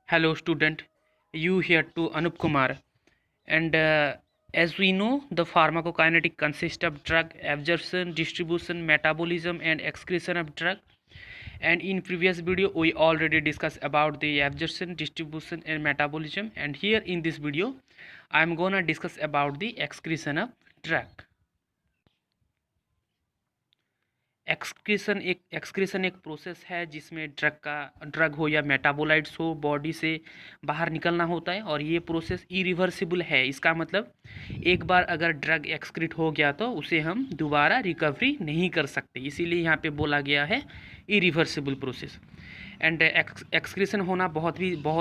Hello, student. You here to Anup Kumar. And as we know, the pharmacokinetic consists of drug absorption, distribution, metabolism, and excretion of drug. And in previous video, we already discussed about the absorption, distribution, and metabolism. And here in this video, I'm gonna discuss about the excretion of drug. Excretion एक process है जिसमें drug हो या metabolites हो body से बाहर निकलना होता है और ये प्रोसेस इरिवर्सिबल है। इसका मतलब एक बार अगर ड्रग एक्सक्रीट हो गया तो उसे हम दोबारा रिकवरी नहीं कर सकते, इसीलिए यहाँ पे बोला गया है इरिवर्सिबल प्रोसेस। एंड एक्सक्रीशन होना बहुत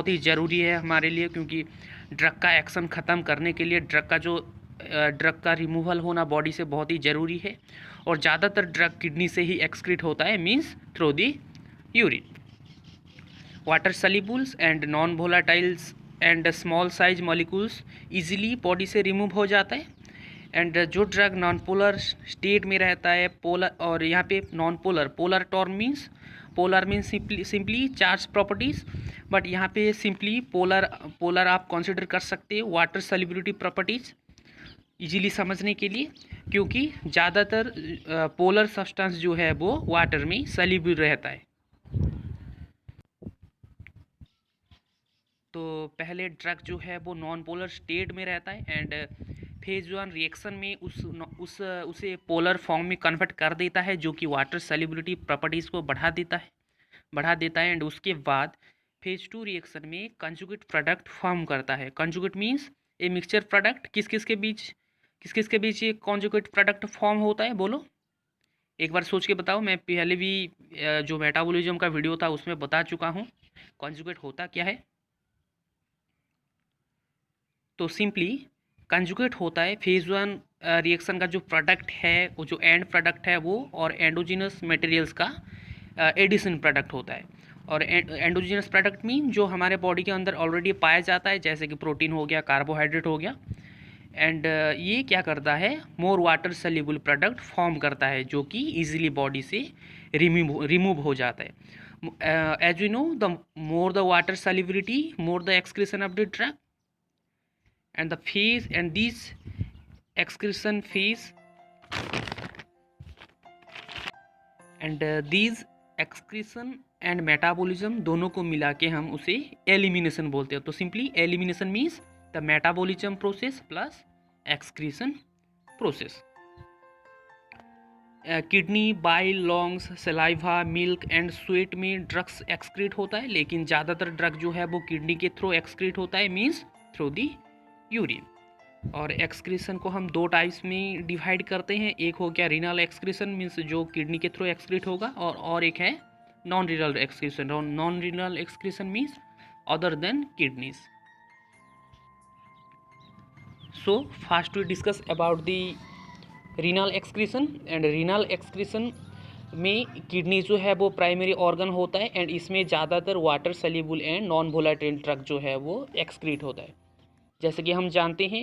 ही ज़रूरी है हमारे लिए, क्योंकि ड्रग का एक्शन ख़त्म करने के लिए ड्रग का रिमूवल होना बॉडी से बहुत ही ज़रूरी है। और ज़्यादातर ड्रग किडनी से ही एक्सक्रीट होता है, means through the urine. Water solubles and non volatiles and small size molecules easily body से रिमूव हो जाता है। एंड जो ड्रग नॉन पोलर स्टेट में रहता है, पोलर, और यहाँ पे non polar term means simply charge properties, but यहाँ पे सिंपली पोलर आप कंसिडर कर सकते हो वाटर सल्युबिलिटी प्रॉपर्टीज़ इजीली समझने के लिए, क्योंकि ज़्यादातर पोलर सब्सटेंस जो है वो वाटर में सल्युबल रहता है। तो पहले ड्रग जो है वो नॉन पोलर स्टेट में रहता है एंड फेज 1 रिएक्शन में उसे पोलर फॉर्म में कन्वर्ट कर देता है, जो कि वाटर सल्युबिलिटी प्रॉपर्टीज़ को बढ़ा देता है। एंड उसके बाद फेज 2 रिएक्शन में कंजुगेट प्रोडक्ट फॉर्म करता है। Conjugate means a mixture product. किस किस के बीच ये कॉन्जुगेट प्रोडक्ट फॉर्म होता है, बोलो एक बार सोच के बताओ। मैं पहले भी जो मेटाबॉलिज्म का वीडियो था उसमें बता चुका हूँ कॉन्जुगेट होता क्या है। तो सिंपली कंजुगेट होता है फेज 1 रिएक्शन का जो प्रोडक्ट है, वो जो एंड प्रोडक्ट है वो, और एंडोजिनस मटेरियल्स का एडिशन प्रोडक्ट होता है। और एंडोजिनस प्रोडक्ट मीन जो हमारे बॉडी के अंदर ऑलरेडी पाया जाता है, जैसे कि प्रोटीन हो गया, कार्बोहाइड्रेट हो गया। एंड ये क्या करता है, more water soluble product form करता है, जो कि इजीली बॉडी से रिमूव हो जाता है। As you know, the more the water solubility, more the excretion of the drug, and the phase and these excretion phase and these excretion and metabolism दोनों को मिला के हम उसे एलिमिनेशन बोलते हैं। तो simply elimination means the metabolism process plus excretion process. Kidney, bile, longs, saliva, milk and sweat में ड्रग्स एक्सक्रीट होता है, लेकिन ज़्यादातर ड्रग जो है वो किडनी के थ्रू एक्सक्रीट होता है, मीन्स थ्रू दी यूरिन। और एक्सक्रीशन को हम दो टाइप्स में डिवाइड करते हैं। एक हो गया रीनल एक्सक्रीशन मीन्स जो किडनी के थ्रू एक्सक्रीट होगा, और एक है non renal excretion. Non renal excretion means other than kidneys. So first we discuss about the renal excretion. And renal excretion में किडनी जो है वो प्राइमरी ऑर्गन होता है, एंड इसमें ज़्यादातर water soluble and non volatile drug जो है वो एक्सक्रीट होता है। जैसे कि हम जानते हैं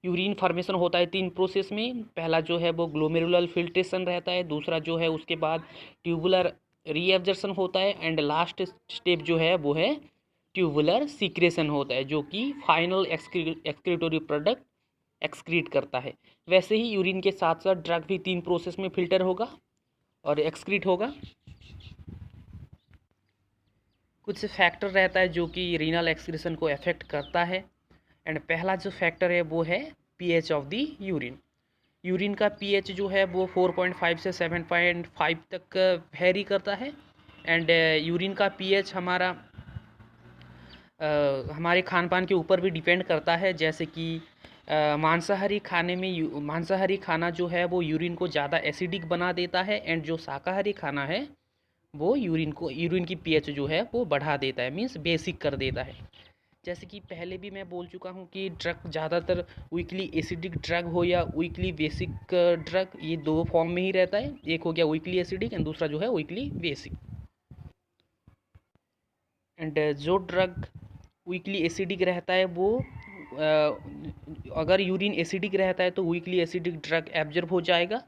यूरिन फॉर्मेशन होता है 3 प्रोसेस में। पहला जो है वो ग्लोमेरुलर फिल्ट्रेशन रहता है, दूसरा जो है उसके बाद ट्यूबुलर रीएब्जॉर्प्शन होता है, एंड लास्ट स्टेप जो है वो है ट्यूबुलर सीक्रेशन होता है, जो कि फाइनल एक्सक्रीटोरी प्रोडक्ट एक्सक्रीट करता है। वैसे ही यूरिन के साथ साथ ड्रग भी 3 प्रोसेस में फिल्टर होगा और एक्सक्रीट होगा। कुछ फैक्टर रहता है जो कि रीनल एक्सक्रीशन को अफेक्ट करता है। एंड पहला जो फैक्टर है वो है pH of the urine. Urine का पीएच जो है वो 4.5 से 7.5 तक वेरी करता है। एंड यूरिन का पीएच हमारे खान पान के ऊपर भी डिपेंड करता है। जैसे कि मांसाहारी खाना जो है वो यूरिन को ज़्यादा एसिडिक बना देता है, एंड जो शाकाहारी खाना है वो यूरिन की पीएच जो है वो बढ़ा देता है, मीन्स बेसिक कर देता है। जैसे कि पहले भी मैं बोल चुका हूँ कि ड्रग ज़्यादातर वीकली एसिडिक ड्रग हो या वीकली बेसिक ड्रग, ये दो फॉर्म में ही रहता है। एक हो गया वीकली एसिडिक एंड दूसरा जो है वीकली बेसिक। एंड जो ड्रग वीकली एसिडिक रहता है वो अगर यूरिन एसिडिक रहता है तो वीकली एसिडिक ड्रग एब्जर्व हो जाएगा,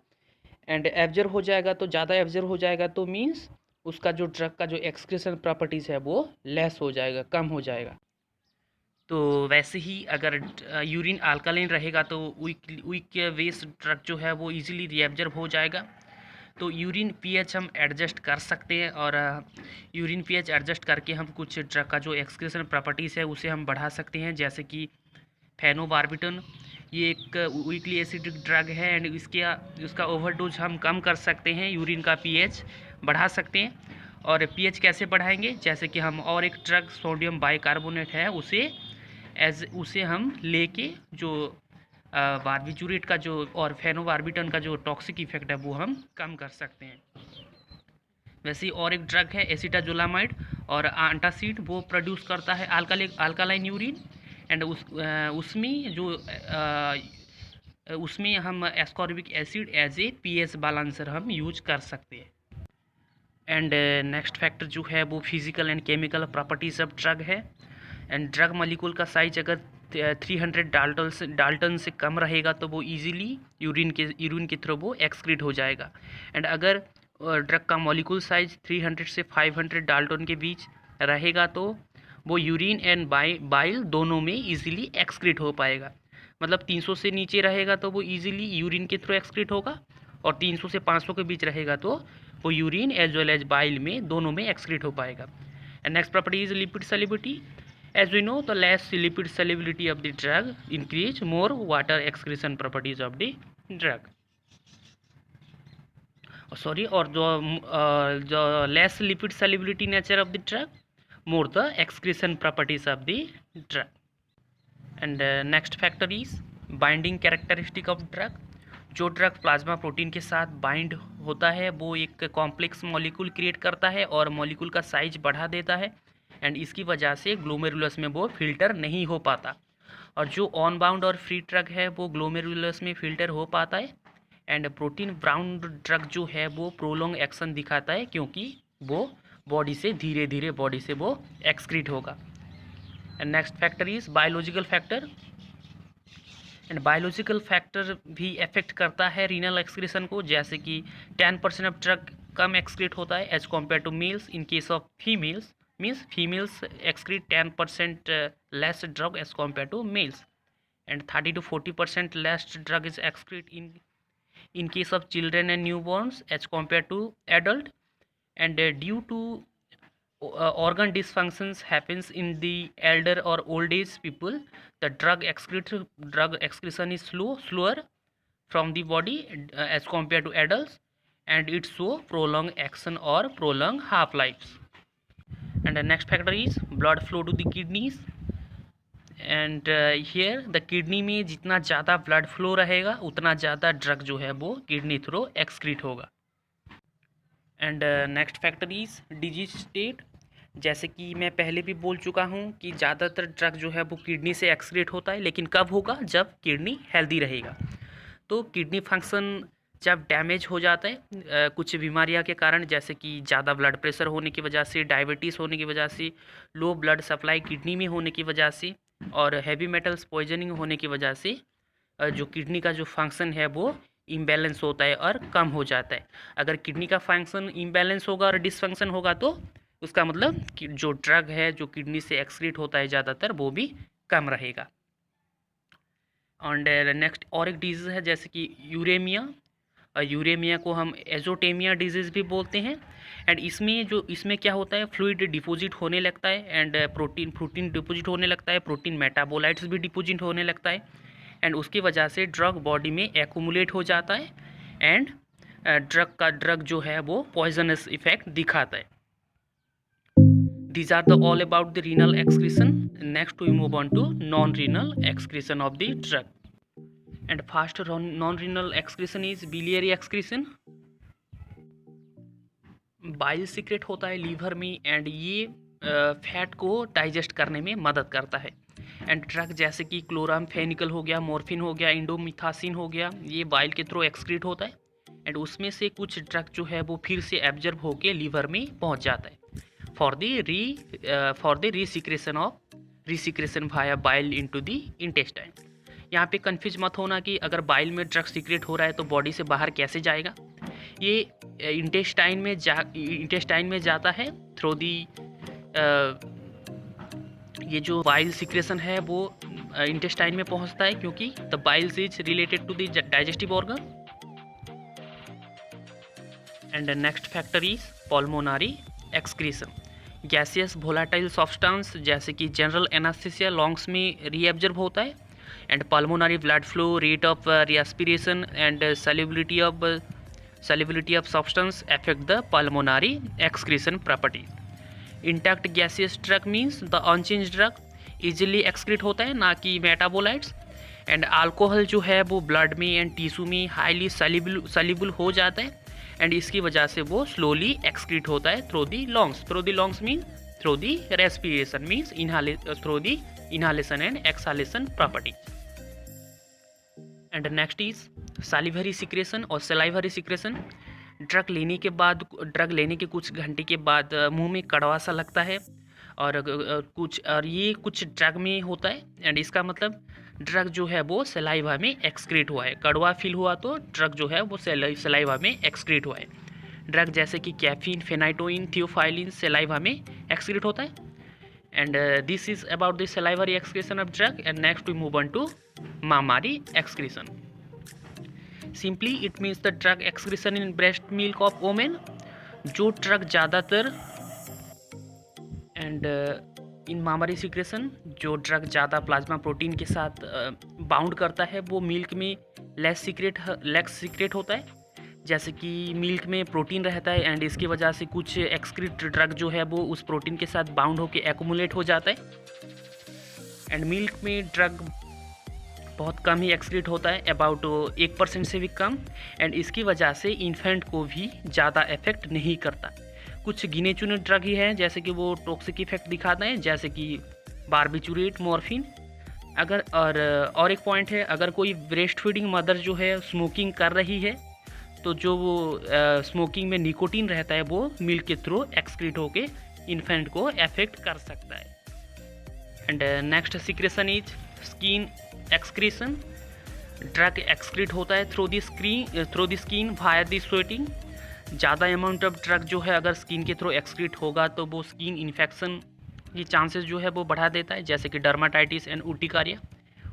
एंड एब्जर्व हो जाएगा तो ज़्यादा एब्जर्व हो जाएगा तो मीन्स उसका जो ड्रग का जो एक्सक्रीशन प्रॉपर्टीज़ है वो लेस हो जाएगा, कम हो जाएगा। तो वैसे ही अगर यूरिन अल्कलाइन रहेगा तो वीक वेस्ट ड्रग जो है वो इजीली रीएब्जॉर्ब हो जाएगा। तो यूरिन पीएच हम एडजस्ट कर सकते हैं, और यूरिन पीएच एडजस्ट करके हम कुछ ड्रग का जो एक्सक्रीशन प्रॉपर्टीज़ है उसे हम बढ़ा सकते हैं, जैसे कि फेनोबार्बिटन। ये एक वीकली एसिडिक ड्रग है एंड उसका ओवरडोज हम कम कर सकते हैं, यूरिन का पीएच बढ़ा सकते हैं। और पीएच कैसे बढ़ाएंगे, जैसे कि हम और एक ड्रग सोडियम बाइकार्बोनेट है उसे हम लेके जो बार्बिटूरेट का जो और फेनोबार्बिटन का जो टॉक्सिक इफेक्ट है वो हम कम कर सकते हैं। वैसे ही और एक ड्रग है एसिटाजोलामाइड और एंटासिड, वो प्रोड्यूस करता है अल्कालाइन यूरिन एंड उसमें हम ascorbic acid as a pH balancer हम यूज कर सकते हैं। एंड नेक्स्ट फैक्टर जो है वो physical and chemical properties of drug है। एंड ड्रग मॉलिक्यूल का साइज अगर 300 डाल्टन से कम रहेगा तो वो इजीली यूरिन के थ्रू वो एक्सक्रीट हो जाएगा। एंड अगर ड्रग का मॉलिक्यूल साइज 300 से 500 डाल्टन के बीच रहेगा तो वो यूरिन एंड बाइल दोनों में इजीली एक्सक्रीट हो पाएगा। मतलब 300 से नीचे रहेगा तो वो इजीली यूरिन के थ्रू एक्सक्रीट होगा, और 300 से 500 के बीच रहेगा तो वो urine as well as bile में दोनों में एक्सक्रीट हो पाएगा। And next property is lipid solubility. As we know, the less lipid solubility of the drug increase more water excretion properties of the drug. और जो less lipid solubility nature of the drug, more the excretion properties of the drug. And next factor is binding characteristic of drug. जो drug plasma protein के साथ bind होता है वो एक complex molecule create करता है और मॉलिक्यूल का साइज बढ़ा देता है, एंड इसकी वजह से ग्लोमेरुलस में वो फिल्टर नहीं हो पाता। और जो ऑन बाउंड और फ्री ड्रग है वो ग्लोमेरुलस में फिल्टर हो पाता है। एंड प्रोटीन ब्राउन ड्रग जो है वो प्रोलॉन्ग एक्शन दिखाता है, क्योंकि वो बॉडी से धीरे धीरे बॉडी से वो एक्सक्रीट होगा। And next factor is biological factor. And biological factor भी अफेक्ट करता है रीनल एक्सक्रीशन को, जैसे कि 10% ऑफ ड्रग कम एक्सक्रीट होता है as compare to males. In case of females means females excrete 10% less drug as compared to males, and 30 to 40% less drug is excrete in case of children and newborns as compared to adult. And due to organ dysfunctions happens in the elder or old age people, the drug excretion is slower from the body as compared to adults, and it show prolonged action or prolonged half lives. And the next factor is blood flow to the kidneys. And here the kidney में जितना ज़्यादा blood flow रहेगा उतना ज़्यादा drug जो है वो kidney through excrete होगा। And next factor is disease state. जैसे कि मैं पहले भी बोल चुका हूँ कि ज़्यादातर ड्रग जो है वो किडनी से एक्सक्रीट होता है, लेकिन कब होगा, जब किडनी हेल्दी रहेगा। तो किडनी फंक्शन जब डैमेज हो जाता है कुछ बीमारियां के कारण, जैसे कि ज़्यादा ब्लड प्रेशर होने की वजह से, डायबिटीज़ होने की वजह से, लो ब्लड सप्लाई किडनी में होने की वजह से, और हैवी मेटल्स पॉइजनिंग होने की वजह से जो किडनी का जो फंक्शन है वो इम्बैलेंस होता है और कम हो जाता है। अगर किडनी का फंक्शन इम्बैलेंस होगा और डिसफंक्शन होगा तो उसका मतलब कि जो ड्रग है जो किडनी से एक्सक्रीट होता है ज़्यादातर वो भी कम रहेगा। एंड नेक्स्ट और एक डिजीज़ है जैसे कि यूरेमिया। यूरेमिया को हम एजोटेमिया डिजीज़ भी बोलते हैं। एंड इसमें क्या होता है, फ्लूइड डिपोजिट होने लगता है एंड प्रोटीन डिपोजिट होने लगता है, प्रोटीन मेटाबोलाइट्स भी डिपोजिट होने लगता है, एंड उसकी वजह से ड्रग बॉडी में एक्यूमुलेट हो जाता है एंड ड्रग जो है वो पॉइजनस इफेक्ट दिखाता है। These are the all about the renal excretion. Next we move on to non-renal excretion of the drug. And first non-renal excretion is biliary excretion. Bile secret होता है liver में and ये fat को digest करने में मदद करता है। एंड ड्रग जैसे कि क्लोरामफेनिकल हो गया, मॉर्फिन हो गया, इंडोमिथासिन हो गया, ये बाइल के थ्रू एक्सक्रीट होता है एंड उसमें से कुछ ड्रग जो है वो फिर से एब्जर्व होकर लीवर में पहुंच जाता है for the resecretion via bile into the intestine. यहाँ पे कंफ्यूज मत होना कि अगर बाइल में ड्रग सीक्रेट हो रहा है तो बॉडी से बाहर कैसे जाएगा। ये इंटेस्टाइन में जाता है थ्रू दी ये जो बाइल सिक्रेशन है वो इंटेस्टाइन में पहुंचता है, क्योंकि the biles is related to the digestive organ. And next factor is pulmonary excretion. Gaseous volatile substance जैसे कि जनरल एनास्थीसिया लंग्स में रीअब्जॉर्ब होता है, and pulmonary blood flow, rate of respiration and solubility of substance affect the pulmonary excretion property. Intact gaseous drug means the unchange drug easily excrete होता है, ना कि metabolites. And alcohol जो है वो ब्लड में एंड टिश्यू में highly soluble हो जाता है, एंड इसकी वजह से वो स्लोली एक्सक्रीट होता है through the lungs mean through the respiration means through the inhalation and exhalation property. And next is salivary secretion और सलाइवरी सिक्रेशन। ड्रग लेने के कुछ घंटे के बाद मुंह में कड़वा सा लगता है, और ये कुछ ड्रग में होता है, एंड इसका मतलब ड्रग जो है वो सलाइवा में एक्सक्रीट हुआ है। कड़वा फील हुआ तो ड्रग जो है वो सलाइवा में एक्सक्रीट हुआ है। ड्रग जैसे कि कैफीन, फेनाइटोइन, थियोफाइलिन सलाइवा में एक्सक्रीट होता है। And this is about the salivary excretion of drug. And next we move on to mammary excretion. Simply it means the drug excretion in breast milk of women. जो drug ज़्यादातर and in mammary secretion जो drug ज़्यादा plasma protein के साथ bound करता है वो milk में लेस सीक्रेट होता है। जैसे कि मिल्क में प्रोटीन रहता है, एंड इसकी वजह से कुछ एक्सक्रीट ड्रग जो है वो उस प्रोटीन के साथ बाउंड होकर एक्यूमुलेट हो जाता है। एंड मिल्क में ड्रग बहुत कम ही एक्सक्रीट होता है, अबाउट 1% से भी कम, एंड इसकी वजह से इन्फेंट को भी ज़्यादा इफेक्ट नहीं करता। कुछ गिने चुने ड्रग ही हैं जैसे कि वो टॉक्सिक इफेक्ट दिखाते हैं, जैसे कि बारबिचुरेट, मॉर्फिन। और एक पॉइंट है, अगर कोई ब्रेस्ट फीडिंग मदर जो है स्मोकिंग कर रही है तो जो वो स्मोकिंग में निकोटीन रहता है वो मिल्क के थ्रू एक्सक्रीट होके इन्फेंट को अफेक्ट कर सकता है। And next secretion is skin excretion. Drug excrete होता है through the skin via the sweating. ज़्यादा अमाउंट ऑफ ड्रग जो है अगर स्किन के थ्रू एक्सक्रीट होगा तो वो स्किन इन्फेक्शन की चांसेस जो है वो बढ़ा देता है, जैसे कि डर्माटाइटिस एंड उर्टिकारिया।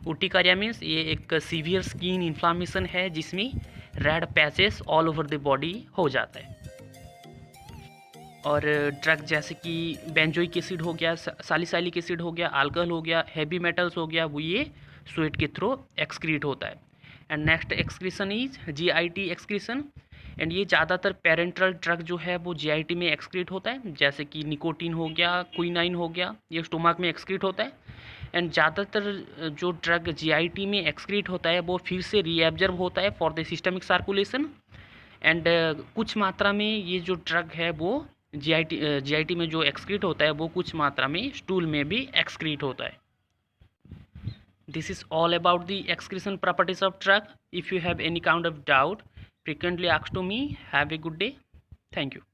उर्टिकारिया मीन्स ये एक सीवियर स्किन इन्फ्लामेशन है जिसमें red patches all over the body हो जाता है। और ड्रग जैसे कि बेंजोइक एसिड हो गया, सैलिसाइलिक एसिड हो गया, अल्कोहल हो गया, हेवी मेटल्स हो गया, वो ये स्वेट के थ्रू एक्सक्रीट होता है। And next excretion is GIT excretion. And ये ज़्यादातर पेरेंटल ड्रग जो है वो GIT में एक्सक्रीट होता है, जैसे कि निकोटीन हो गया, क्विनाइन हो गया, ये स्टोमक में एक्सक्रीट होता है। एंड ज़्यादातर जो ड्रग GIT में एक्सक्रीट होता है वो फिर से रीएब्जॉर्ब होता है for the systemic circulation. And कुछ मात्रा में ये जो ड्रग है वो GIT में जो एक्सक्रीट होता है वो कुछ मात्रा में स्टूल में भी एक्सक्रीट होता है। This is all about the excretion properties of drug. If you have any kind of doubt, frequently ask to me. Have a good day. Thank you.